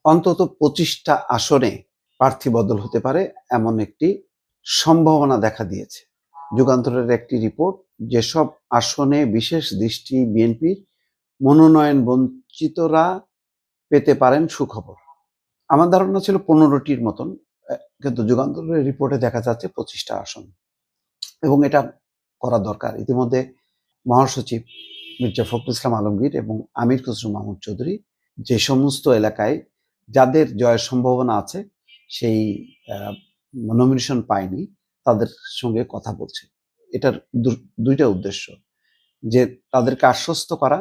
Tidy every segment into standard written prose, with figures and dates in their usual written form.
অন্তত 25টা আসনে প্রার্থী বদল হতে পারে এমন একটি সম্ভাবনা দেখা দিয়েছে। যুগান্তরের একটি রিপোর্ট, যেসব আসনে বিশেষ দৃষ্টি বিএনপির, মনোনয়ন বঞ্চিতরা পেতে পারেন সুখবর। আমার ধারণা ছিল 15টির মতন, কিন্তু যুগান্তরের রিপোর্টে দেখা যাচ্ছে 25টা আসন, এবং এটা করা দরকার। ইতিমধ্যে মহাসচিব মির্জা ফখরুল ইসলাম আলমগীর এবং আমির খসরু মাহমুদ চৌধুরী যে সমস্ত এলাকায় যাদের জয়ের সম্ভাবনা আছে সেই নমিনেশন পায়নি, তাদের সঙ্গে কথা বলছে। এটার দুইটা উদ্দেশ্য, যে তাদেরকে আশ্বস্ত করা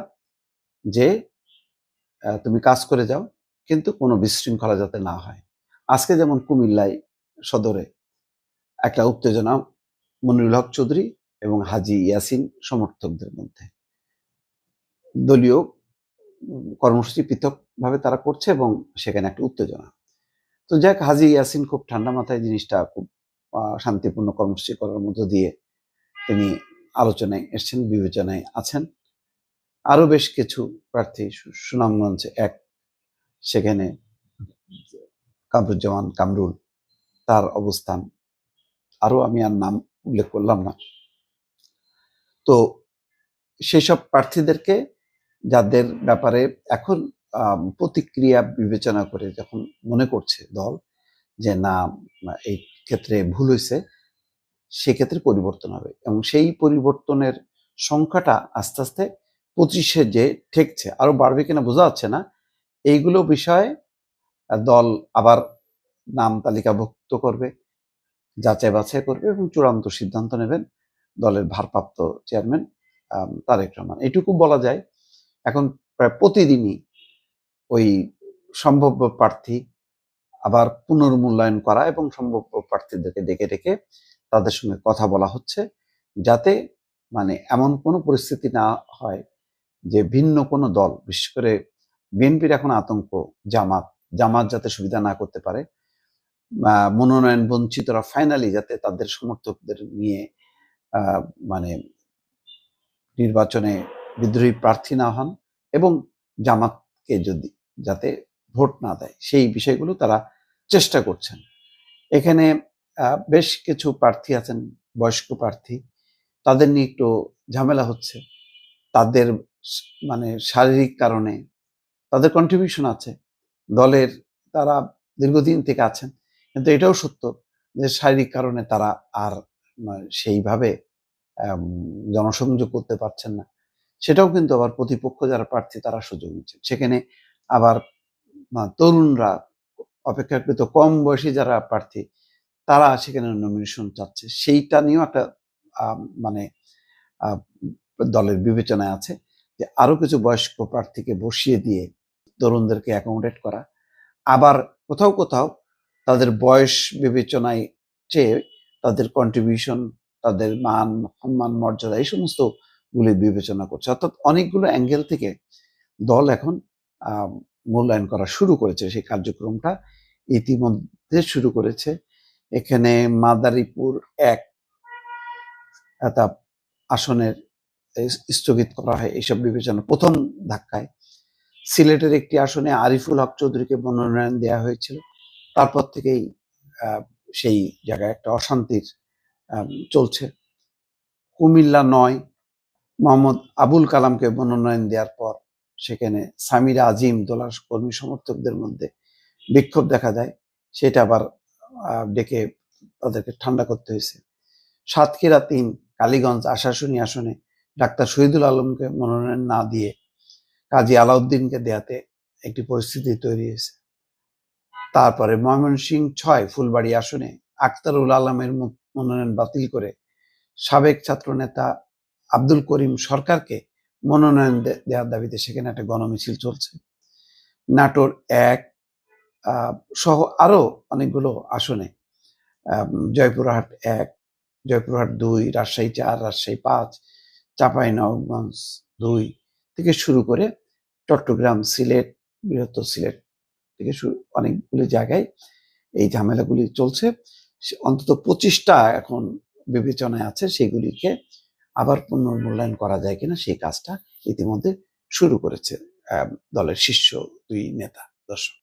যে তুমি কাজ করে যাও, কিন্তু কোনো বিশৃঙ্খলা যাতে না হয়। আজকে যেমন কুমিল্লায় সদরে একটা উত্তেজনা মনিরুল হক চৌধুরী এবং হাজী ইয়াসিন সমর্থকদের মধ্যে, দলীয় কর্মসূচি পৃথকভাবে তারা করছে এবং সেখানে একটা উত্তেজনা। তো যাক, হাজী ইয়াসিন খুব ঠান্ডা মাথায় জিনিসটা খুব শান্তিপূর্ণ কর্মসূচি করার মধ্য দিয়ে তিনি আলোচনায় এসছেন, বিবেচনায় আছেন। আরো বেশ কিছু প্রার্থী, সুনামগঞ্জ এক, সেখানে কামরুজ্জামান কামরুল, তার অবস্থান, আরো আমি আর নাম উল্লেখ করলাম না। তো সেসব প্রার্থীদেরকে, যাদের ব্যাপারে এখন প্রতিক্রিয়া বিবেচনা করে যখন মনে করছে দল যে না, এই ক্ষেত্রে ভুল হয়েছে, সেক্ষেত্রে পরিবর্তন হবে, এবং সেই পরিবর্তনের সংখ্যাটা আস্তে আস্তে 25-এ যে ঠেকছে, আরো বাড়বে কিনা বোঝা যাচ্ছে না। এইগুলো বিষয়ে দল আবার নাম তালিকাভুক্ত করবে, যাচাই বাছাই করবে এবং চূড়ান্ত সিদ্ধান্ত নেবেন দলের ভারপ্রাপ্ত চেয়ারম্যান তারেক রহমান। এটুকু বলা যায়, এখন প্রায় প্রতিদিনই ওই সম্ভাব্য প্রার্থী আবার পুনর্মূল্যায়ন করা এবং সম্ভাব্য প্রার্থীদেরকে ডেকে ডেকে তাদের সঙ্গে কথা বলা হচ্ছে, যাতে মানে এমন কোনো পরিস্থিতি না হয় যে ভিন্ন কোনো দল, বিশেষ করে বিএনপির এখন আতঙ্ক জামাত যাতে সুবিধা না করতে পারে, মনোনয়ন বঞ্চিতরা ফাইনালি যাতে তাদের সমর্থকদের নিয়ে মানে নির্বাচনে বিদ্রোহী প্রার্থী না হন এবং জামাতকে যাতে ভোট না দেয়, সেই বিষয়গুলো তারা চেষ্টা করছেন। এখানে বেশ কিছু প্রার্থী আছেন, বয়স্ক প্রার্থী, তাদের নিয়ে একটু ঝামেলা হচ্ছে। তাদের মানে শারীরিক কারণে তাদের কন্ট্রিবিউশন আছে দলের, তারা দীর্ঘদিন থেকে আছেন, কিন্তু এটাও সত্য যে শারীরিক কারণে তারা আর সেইভাবে জনসংযোগ করতে পারছেন না। সেটাও কিন্তু আবার প্রতিপক্ষ যারা প্রার্থী তারা সুযোগ নিচ্ছেন। সেখানে আবার তরুণরা, অপেক্ষাকৃত কম বয়সী যারা প্রার্থী, তারা সেখানে নমিনেশন চাচ্ছে। সেইটা নিয়েও একটা মানে দলের বিবেচনায় আছে যে আরো কিছু বয়স্ক প্রার্থীকে বসিয়ে দিয়ে তরুণদেরকে অ্যাকোমোডেট করা। আবার কোথাও কোথাও তাদের বয়স বিবেচনায় চেয়ে তাদের কন্ট্রিবিউশন, তাদের মান সম্মান মর্যাদা, এই সমস্ত গুলি বিবেচনা করছে। অর্থাৎ অনেকগুলো অ্যাঙ্গেল থেকে দল এখন মূল্যায়ন করা শুরু করেছে। সেই কার্যক্রমটা ইতিমধ্যে শুরু করেছে। এখানে মাদারীপুর এক আসনের স্থগিত করা হয় এইসব বিবেচনা প্রথম ধাক্কায়। সিলেটের একটি আসনে আরিফুল হক চৌধুরীকে মনোনয়ন দেওয়া হয়েছিল, তারপর থেকেই সেই জায়গায় একটা অশান্তির চলছে। কুমিল্লা 9, মোহাম্মদ আবুল কালামকে মনোনয়ন দেওয়ার পর সেখানে সামিরা আজিম দোলার কর্মী সমর্থকদের মধ্যে বিক্ষোভ দেখা যায়, সেটা আবার ডেকে তাদেরকে ঠান্ডা করতে হয়েছে। সাতক্ষীরা 3, কালীগঞ্জ আশাশুনি আসনে ডাক্তার শহীদুল আলমকে মনোনয়ন না দিয়ে কাজী আলাউদ্দিনকে দেয়াতে একটি পরিস্থিতি তৈরি হয়েছে। তারপরে ময়মনসিংহ 6, ফুলবাড়ি আসনে আক্তারুল আলমের মনোনয়ন বাতিল করে সাবেক ছাত্রনেতা আব্দুল করিম সরকারকে মনোনয়ন দেওয়ার দাবিতে সেখানে একটা গণমিছিল চলছে। নাটোর 1 সহ আরো অনেকগুলো আসনে, জয়পুরহাট 1, জয়পুরহাট 2, রাজশাহী 4, রাজশাহী 5, চাঁপাইনবাবগঞ্জ 2 থেকে শুরু করে চট্টগ্রাম, সিলেট, বৃহত্তর সিলেট থেকে অনেকগুলি জায়গায় এই ঝামেলাগুলি চলছে। অন্তত 25টা এখন বিবেচনায় আছে, সেগুলিকে আবার পুনর্মূল্যায়ন করা যায় কিনা সেই কাজটা ইতিমধ্যে শুরু করেছে দলের শীর্ষ 2 নেতা। দর্শক।